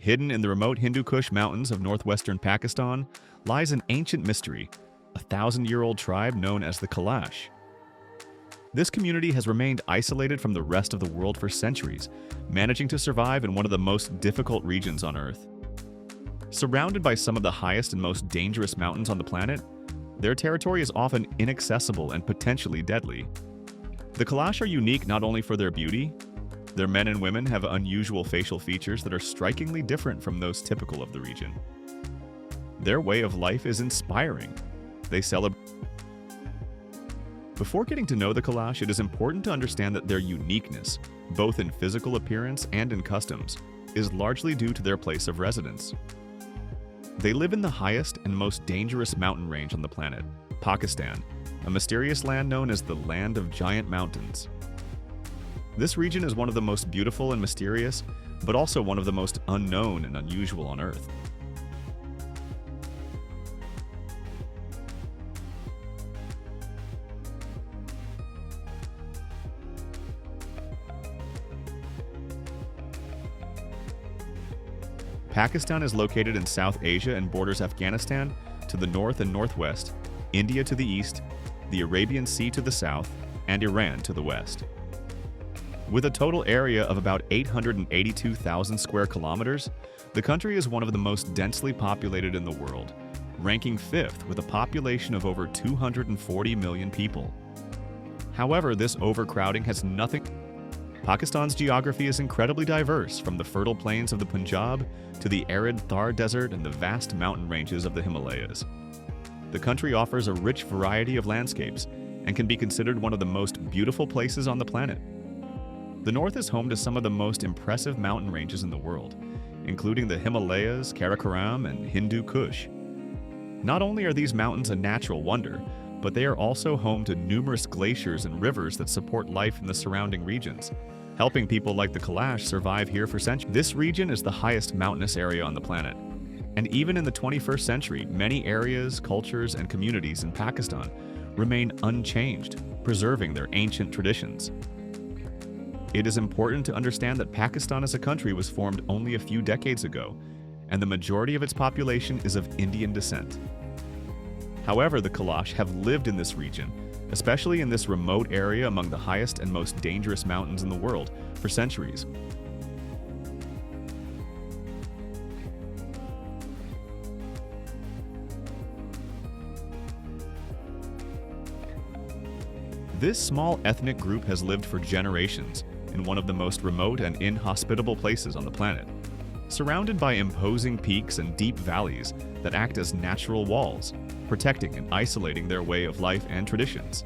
Hidden in the remote Hindu Kush mountains of northwestern Pakistan lies an ancient mystery, a thousand-year-old tribe known as the KALASH. This community has remained isolated from the rest of the world for centuries, managing to survive in one of the most difficult regions on Earth. Surrounded by some of the highest and most dangerous mountains on the planet, their territory is often inaccessible and potentially deadly. The KALASH are unique not only for their beauty. Their men and women have unusual facial features that are strikingly different from those typical of the region. Their way of life is inspiring. They celebrate. Before getting to know the KALASH, it is important to understand that their uniqueness, both in physical appearance and in customs, is largely due to their place of residence. They live in the highest and most dangerous mountain range on the planet, Pakistan, a mysterious land known as the Land of Giant Mountains. This region is one of the most beautiful and mysterious, but also one of the most unknown and unusual on Earth. Pakistan is located in South Asia and borders Afghanistan to the north and northwest, India to the east, the Arabian Sea to the south, and Iran to the west. With a total area of about 882,000 square kilometers, the country is one of the most densely populated in the world, ranking fifth with a population of over 240 million people. However, this overcrowding has nothing. Pakistan's geography is incredibly diverse, from the fertile plains of the Punjab to the arid Thar Desert and the vast mountain ranges of the Himalayas. The country offers a rich variety of landscapes and can be considered one of the most beautiful places on the planet. The north is home to some of the most impressive mountain ranges in the world, including the Himalayas, Karakoram, and Hindu Kush. Not only are these mountains a natural wonder, but they are also home to numerous glaciers and rivers that support life in the surrounding regions, helping people like the KALASH survive here for centuries. This region is the highest mountainous area on the planet. And even in the 21st century, many areas, cultures, and communities in Pakistan remain unchanged, preserving their ancient traditions. It is important to understand that Pakistan as a country was formed only a few decades ago, and the majority of its population is of Indian descent. However, the KALASH have lived in this region, especially in this remote area among the highest and most dangerous mountains in the world, for centuries. This small ethnic group has lived for generations in one of the most remote and inhospitable places on the planet, surrounded by imposing peaks and deep valleys that act as natural walls, protecting and isolating their way of life and traditions.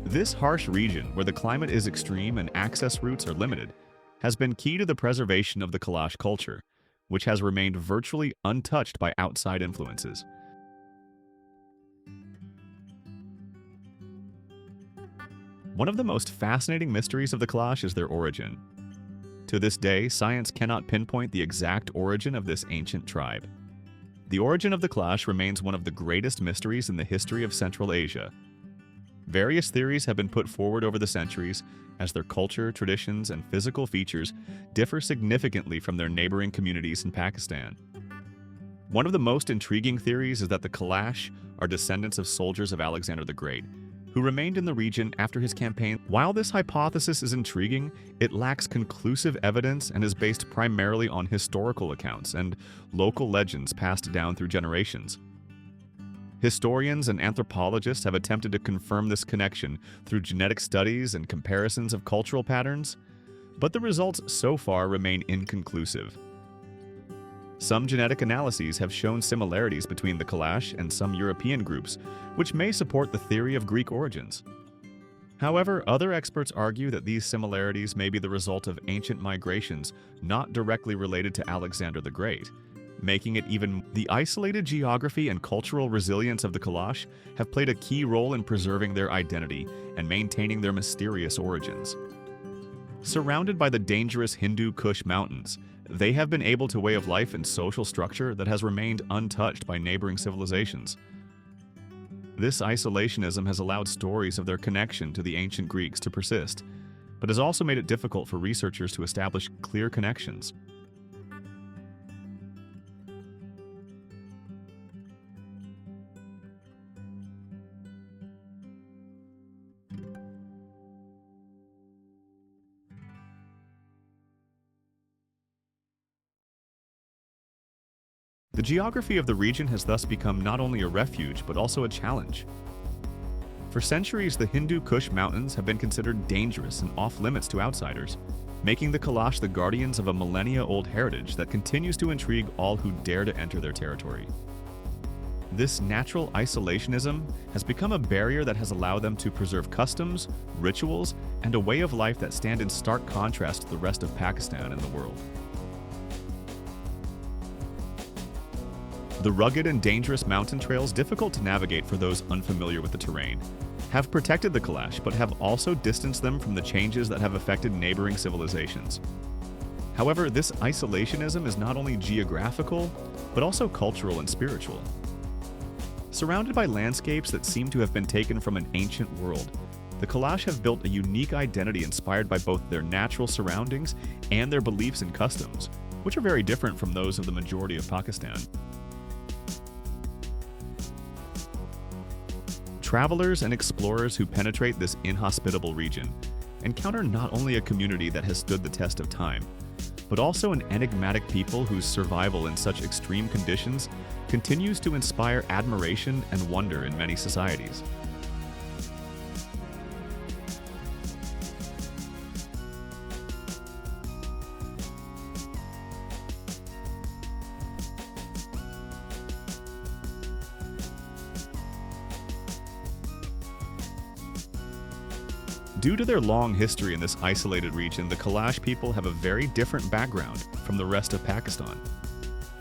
This harsh region, where the climate is extreme and access routes are limited, has been key to the preservation of the KALASH culture, which has remained virtually untouched by outside influences. One of the most fascinating mysteries of the KALASH is their origin. To this day, science cannot pinpoint the exact origin of this ancient tribe. The origin of the KALASH remains one of the greatest mysteries in the history of Central Asia. Various theories have been put forward over the centuries, as their culture, traditions, and physical features differ significantly from their neighboring communities in Pakistan. One of the most intriguing theories is that the KALASH are descendants of soldiers of Alexander the Great, who remained in the region after his campaign. While this hypothesis is intriguing, it lacks conclusive evidence and is based primarily on historical accounts and local legends passed down through generations. Historians and anthropologists have attempted to confirm this connection through genetic studies and comparisons of cultural patterns, but the results so far remain inconclusive. Some genetic analyses have shown similarities between the KALASH and some European groups, which may support the theory of Greek origins. However, other experts argue that these similarities may be the result of ancient migrations not directly related to Alexander the Great, making it even. The isolated geography and cultural resilience of the KALASH have played a key role in preserving their identity and maintaining their mysterious origins. Surrounded by the dangerous Hindu Kush mountains, they have been able to way of life and social structure that has remained untouched by neighboring civilizations. This isolationism has allowed stories of their connection to the ancient Greeks to persist, but has also made it difficult for researchers to establish clear connections. The geography of the region has thus become not only a refuge but also a challenge. For centuries, the Hindu Kush Mountains have been considered dangerous and off-limits to outsiders, making the Kalash the guardians of a millennia-old heritage that continues to intrigue all who dare to enter their territory. This natural isolationism has become a barrier that has allowed them to preserve customs, rituals, and a way of life that stand in stark contrast to the rest of Pakistan and the world. The rugged and dangerous mountain trails, difficult to navigate for those unfamiliar with the terrain, have protected the Kalash but have also distanced them from the changes that have affected neighboring civilizations. However, this isolationism is not only geographical, but also cultural and spiritual. Surrounded by landscapes that seem to have been taken from an ancient world, the Kalash have built a unique identity inspired by both their natural surroundings and their beliefs and customs, which are very different from those of the majority of Pakistan. Travelers and explorers who penetrate this inhospitable region encounter not only a community that has stood the test of time, but also an enigmatic people whose survival in such extreme conditions continues to inspire admiration and wonder in many societies. Due to their long history in this isolated region, the Kalash people have a very different background from the rest of Pakistan.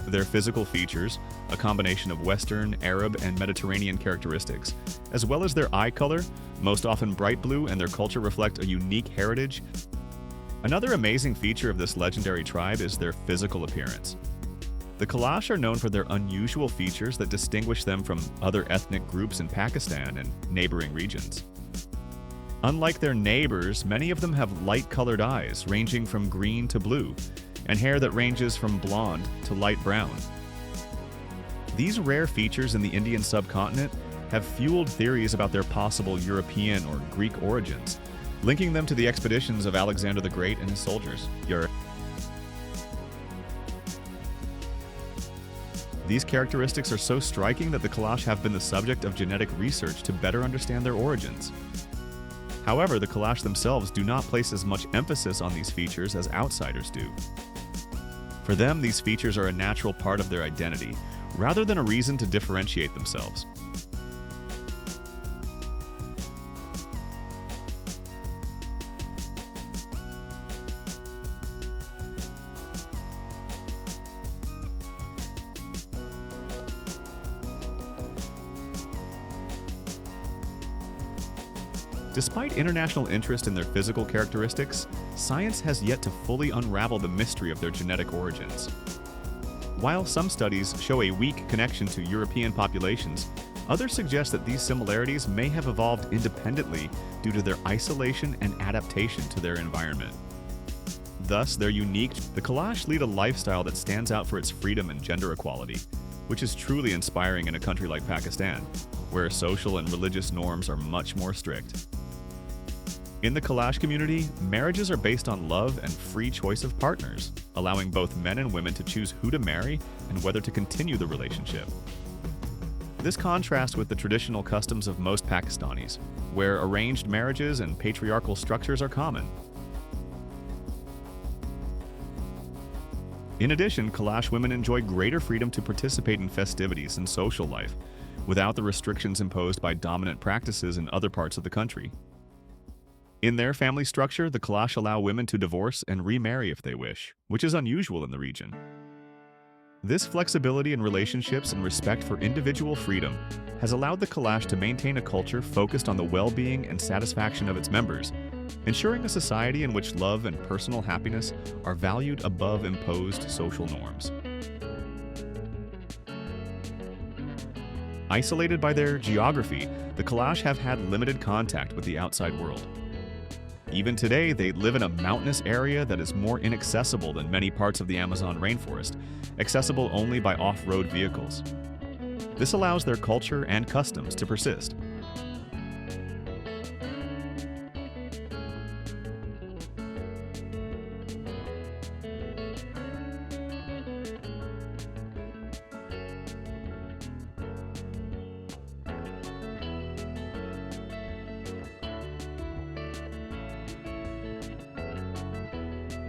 Their physical features, a combination of Western, Arab, and Mediterranean characteristics, as well as their eye color, most often bright blue, and their culture reflect a unique heritage. Another amazing feature of this legendary tribe is their physical appearance. The Kalash are known for their unusual features that distinguish them from other ethnic groups in Pakistan and neighboring regions. Unlike their neighbors, many of them have light-colored eyes, ranging from green to blue, and hair that ranges from blonde to light brown. These rare features in the Indian subcontinent have fueled theories about their possible European or Greek origins, linking them to the expeditions of Alexander the Great and his soldiers. These characteristics are so striking that the Kalash have been the subject of genetic research to better understand their origins. However, the Kalash themselves do not place as much emphasis on these features as outsiders do. For them, these features are a natural part of their identity, rather than a reason to differentiate themselves. Despite international interest in their physical characteristics, science has yet to fully unravel the mystery of their genetic origins. While some studies show a weak connection to European populations, others suggest that these similarities may have evolved independently due to their isolation and adaptation to their environment. Thus, they're unique. The Kalash lead a lifestyle that stands out for its freedom and gender equality, which is truly inspiring in a country like Pakistan, where social and religious norms are much more strict. In the Kalash community, marriages are based on love and free choice of partners, allowing both men and women to choose who to marry and whether to continue the relationship. This contrasts with the traditional customs of most Pakistanis, where arranged marriages and patriarchal structures are common. In addition, Kalash women enjoy greater freedom to participate in festivities and social life, without the restrictions imposed by dominant practices in other parts of the country. In their family structure, the Kalash allow women to divorce and remarry if they wish, which is unusual in the region. This flexibility in relationships and respect for individual freedom has allowed the Kalash to maintain a culture focused on the well-being and satisfaction of its members, ensuring a society in which love and personal happiness are valued above imposed social norms. Isolated by their geography, the Kalash have had limited contact with the outside world. Even today, they live in a mountainous area that is more inaccessible than many parts of the Amazon rainforest, accessible only by off-road vehicles. This allows their culture and customs to persist.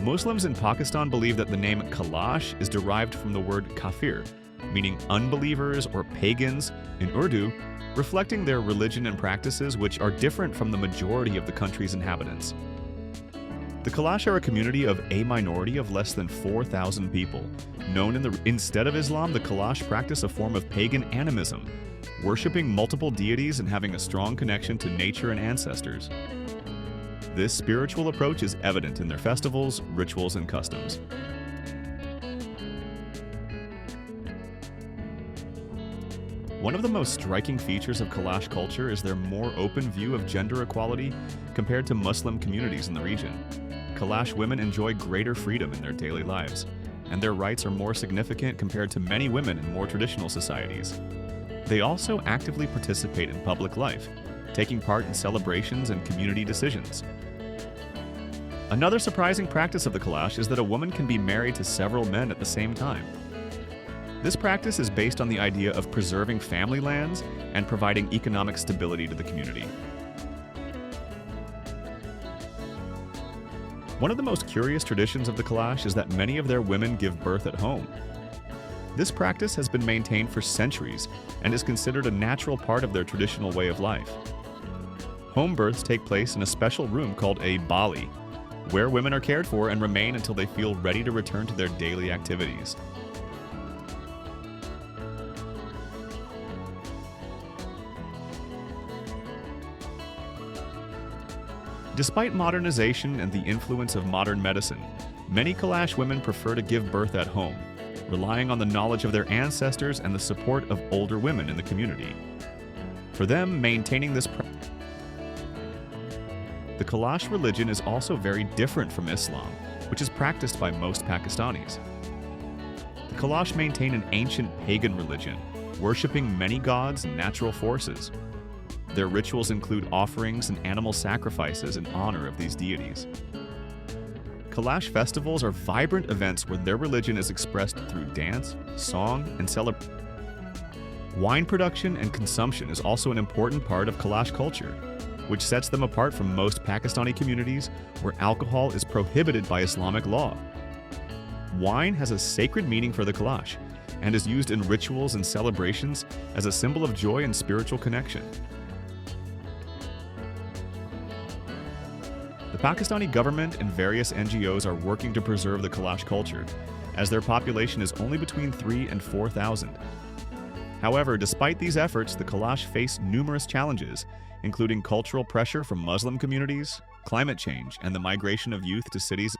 Muslims in Pakistan believe that the name KALASH is derived from the word kafir, meaning unbelievers or pagans in Urdu, reflecting their religion and practices which are different from the majority of the country's inhabitants. The Kalash are a community of a minority of less than 4,000 people. Instead of Islam, the Kalash practice a form of pagan animism, worshipping multiple deities and having a strong connection to nature and ancestors. This spiritual approach is evident in their festivals, rituals, and customs. One of the most striking features of Kalash culture is their more open view of gender equality compared to Muslim communities in the region. Kalash women enjoy greater freedom in their daily lives, and their rights are more significant compared to many women in more traditional societies. They also actively participate in public life, taking part in celebrations and community decisions. Another surprising practice of the Kalash is that a woman can be married to several men at the same time. This practice is based on the idea of preserving family lands and providing economic stability to the community. One of the most curious traditions of the Kalash is that many of their women give birth at home. This practice has been maintained for centuries and is considered a natural part of their traditional way of life. Home births take place in a special room called a bali, where women are cared for and remain until they feel ready to return to their daily activities. Despite modernization and the influence of modern medicine, many Kalash women prefer to give birth at home, relying on the knowledge of their ancestors and the support of older women in the community. For them, maintaining this The Kalash religion is also very different from Islam, which is practiced by most Pakistanis. The Kalash maintain an ancient pagan religion, worshipping many gods and natural forces. Their rituals include offerings and animal sacrifices in honor of these deities. Kalash festivals are vibrant events where their religion is expressed through dance, song, and celebration. Wine production and consumption is also an important part of Kalash culture, which sets them apart from most Pakistani communities where alcohol is prohibited by Islamic law. Wine has a sacred meaning for the Kalash and is used in rituals and celebrations as a symbol of joy and spiritual connection. The Pakistani government and various NGOs are working to preserve the Kalash culture, as their population is only between 3,000 and 4,000. However, despite these efforts, the Kalash face numerous challenges, including cultural pressure from Muslim communities, climate change, and the migration of youth to cities.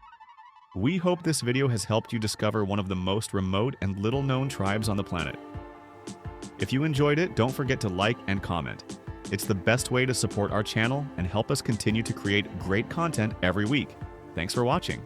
We hope this video has helped you discover one of the most remote and little-known tribes on the planet. If you enjoyed it, don't forget to like and comment. It's the best way to support our channel and help us continue to create great content every week. Thanks for watching.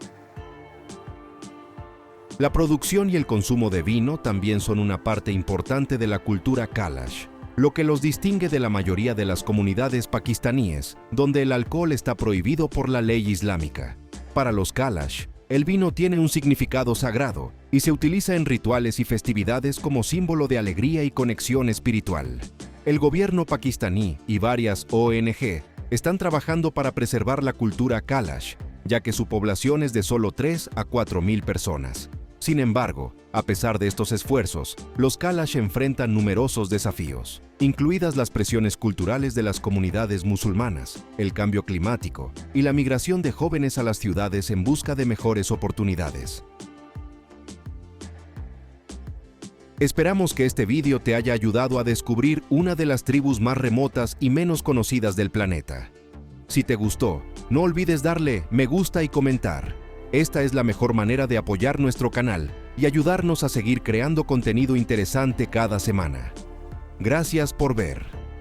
La producción y el consumo de vino también son una parte importante de la cultura Kalash, lo que los distingue de la mayoría de las comunidades pakistaníes, donde el alcohol está prohibido por la ley islámica. Para los Kalash, el vino tiene un significado sagrado y se utiliza en rituales y festividades como símbolo de alegría y conexión espiritual. El gobierno pakistaní y varias ONG están trabajando para preservar la cultura Kalash, ya que su población es de solo 3 a 4,000 personas. Sin embargo, a pesar de estos esfuerzos, los Kalash enfrentan numerosos desafíos, incluidas las presiones culturales de las comunidades musulmanas, el cambio climático y la migración de jóvenes a las ciudades en busca de mejores oportunidades. Esperamos que este vídeo te haya ayudado a descubrir una de las tribus más remotas y menos conocidas del planeta. Si te gustó, no olvides darle me gusta y comentar. Esta es la mejor manera de apoyar nuestro canal y ayudarnos a seguir creando contenido interesante cada semana. Gracias por ver.